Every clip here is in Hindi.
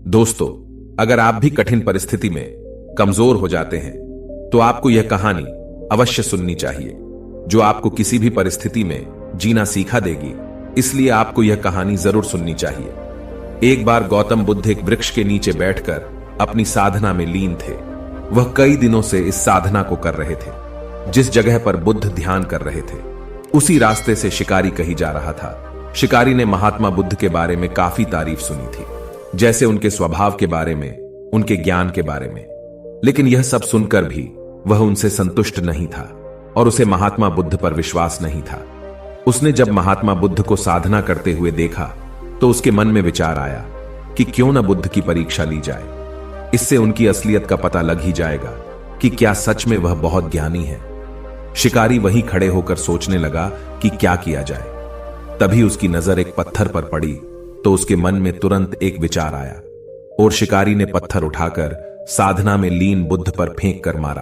दोस्तों, अगर आप भी कठिन परिस्थिति में कमजोर हो जाते हैं तो आपको यह कहानी अवश्य सुननी चाहिए, जो आपको किसी भी परिस्थिति में जीना सीखा देगी। इसलिए आपको यह कहानी जरूर सुननी चाहिए। एक बार गौतम बुद्ध एक वृक्ष के नीचे बैठकर अपनी साधना में लीन थे। वह कई दिनों से इस साधना को कर रहे थे। जिस जगह पर बुद्ध ध्यान कर रहे थे, उसी रास्ते से शिकारी कहीं जा रहा था। शिकारी ने महात्मा बुद्ध के बारे में काफी तारीफ सुनी थी, जैसे उनके स्वभाव के बारे में, उनके ज्ञान के बारे में। लेकिन यह सब सुनकर भी वह उनसे संतुष्ट नहीं था और उसे महात्मा बुद्ध पर विश्वास नहीं था। उसने जब महात्मा बुद्ध को साधना करते हुए देखा तो उसके मन में विचार आया कि क्यों न बुद्ध की परीक्षा ली जाए। इससे उनकी असलियत का पता लग ही जाएगा कि क्या सच में वह बहुत ज्ञानी है। शिकारी वहीं खड़े होकर सोचने लगा कि क्या किया जाए। तभी उसकी नजर एक पत्थर पर पड़ी तो उसके मन में तुरंत एक विचार आया और शिकारी ने पत्थर उठाकर साधना में लीन बुद्ध पर फेंक कर मारा।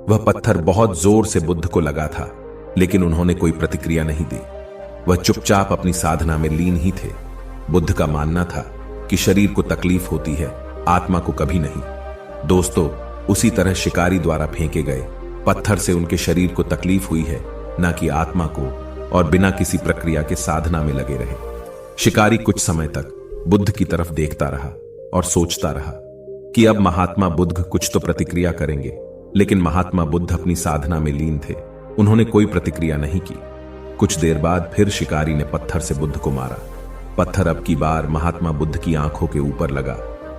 वह पत्थर बहुत जोर से बुद्ध को लगा था, लेकिन उन्होंने कोई प्रतिक्रिया नहीं दी। वह चुपचाप अपनी साधना में लीन ही थे। बुद्ध का मानना था कि शरीर को तकलीफ होती है, आत्मा को कभी नहीं। दोस्तों, उसी तरह शिकारी द्वारा फेंके गए पत्थर से उनके शरीर को तकलीफ हुई है, ना कि आत्मा को, और बिना किसी प्रक्रिया के साधना में लगे रहे। शिकारी कुछ समय तक बुद्ध की तरफ देखता रहा और सोचता रहा कि अब महात्मा बुद्ध कुछ तो प्रतिक्रिया करेंगे। लेकिन महात्मा बुद्ध अपनी साधना में लीन थे। उन्होंने कोई प्रतिक्रिया नहीं की। कुछ देर बाद फिर शिकारी ने पत्थर से बुद्ध को मारा। पत्थर अब की बार महात्मा बुद्ध की आंखों के ऊपर लगा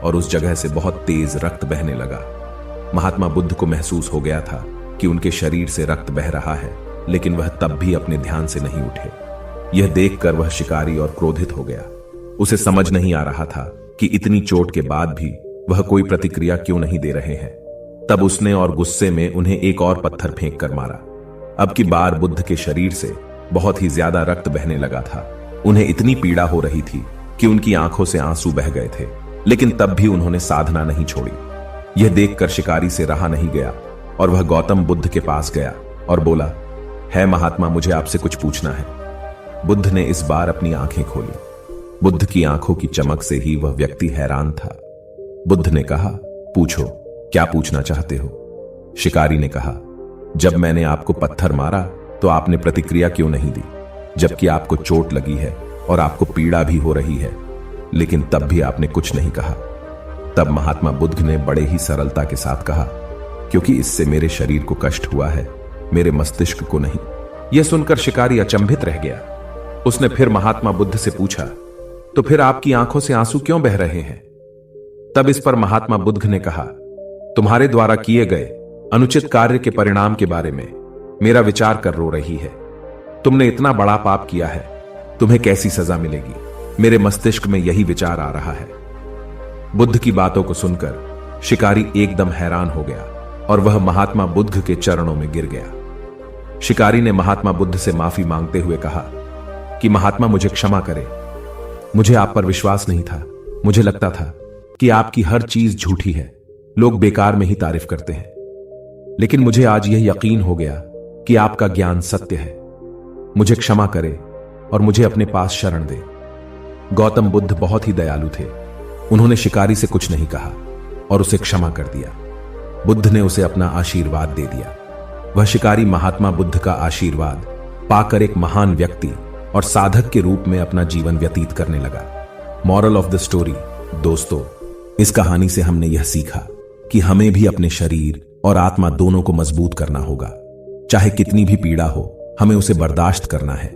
और उस जगह से बहुत तेज रक्त बहने लगा। महात्मा बुद्ध को महसूस हो गया था कि उनके शरीर से रक्त बह रहा है, लेकिन वह तब भी अपने ध्यान से नहीं उठे। यह देखकर वह शिकारी और क्रोधित हो गया। उसे समझ नहीं आ रहा था कि इतनी चोट के बाद भी वह कोई प्रतिक्रिया क्यों नहीं दे रहे हैं। तब उसने और गुस्से में उन्हें एक और पत्थर फेंक कर मारा। अब की बार बुद्ध के शरीर से बहुत ही ज्यादा रक्त बहने लगा था। उन्हें इतनी पीड़ा हो रही थी कि उनकी आंखों से आंसू बह गए थे, लेकिन तब भी उन्होंने साधना नहीं छोड़ी। यह देखकर शिकारी से रहा नहीं गया और वह गौतम बुद्ध के पास गया और बोला, है महात्मा, मुझे आपसे कुछ पूछना है। बुद्ध ने इस बार अपनी आंखें खोली। बुद्ध की आंखों की चमक से ही वह व्यक्ति हैरान था। बुद्ध ने कहा, पूछो, क्या पूछना चाहते हो? शिकारी ने कहा, जब मैंने आपको पत्थर मारा तो आपने प्रतिक्रिया क्यों नहीं दी, जबकि आपको चोट लगी है और आपको पीड़ा भी हो रही है, लेकिन तब भी आपने कुछ नहीं कहा। तब महात्मा बुद्ध ने बड़े ही सरलता के साथ कहा, क्योंकि इससे मेरे शरीर को कष्ट हुआ है, मेरे मस्तिष्क को नहीं। यह सुनकर शिकारी अचंभित रह गया। उसने फिर महात्मा बुद्ध से पूछा, तो फिर आपकी आंखों से आंसू क्यों बह रहे हैं? तब इस पर महात्मा बुद्ध ने कहा, तुम्हारे द्वारा किए गए अनुचित कार्य के परिणाम के बारे में मेरा विचार कर रो रही है। तुमने इतना बड़ा पाप किया है, तुम्हें कैसी सजा मिलेगी? मेरे मस्तिष्क में यही विचार आ रहा है। बुद्ध की बातों को सुनकर शिकारी एकदम हैरान हो गया और वह महात्मा बुद्ध के चरणों में गिर गया। शिकारी ने महात्मा बुद्ध से माफी मांगते हुए कहा कि महात्मा, मुझे क्षमा करें। मुझे आप पर विश्वास नहीं था। मुझे लगता था कि आपकी हर चीज झूठी है, लोग बेकार में ही तारीफ करते हैं। लेकिन मुझे आज यह यकीन हो गया कि आपका ज्ञान सत्य है। मुझे क्षमा करें और मुझे अपने पास शरण दें। गौतम बुद्ध बहुत ही दयालु थे। उन्होंने शिकारी से कुछ नहीं कहा और उसे क्षमा कर दिया। बुद्ध ने उसे अपना आशीर्वाद दे दिया। वह शिकारी महात्मा बुद्ध का आशीर्वाद पाकर एक महान व्यक्ति और साधक के रूप में अपना जीवन व्यतीत करने लगा। मॉरल ऑफ द स्टोरी, दोस्तों, इस कहानी से हमने यह सीखा कि हमें भी अपने शरीर और आत्मा दोनों को मजबूत करना होगा। चाहे कितनी भी पीड़ा हो, हमें उसे बर्दाश्त करना है।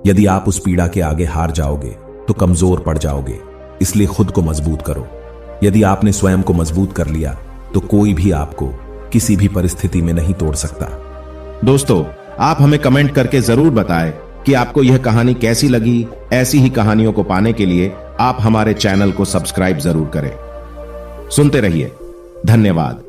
यदि आप उस पीड़ा के आगे हार जाओगे तो कमजोर पड़ जाओगे। इसलिए खुद को मजबूत करो। यदि आपने स्वयं को मजबूत कर लिया तो कोई भी आपको किसी भी परिस्थिति में नहीं तोड़ सकता। दोस्तों, आप हमें कमेंट करके जरूर बताएं कि आपको यह कहानी कैसी लगी। ऐसी ही कहानियों को पाने के लिए आप हमारे चैनल को सब्सक्राइब जरूर करें। सुनते रहिए। धन्यवाद।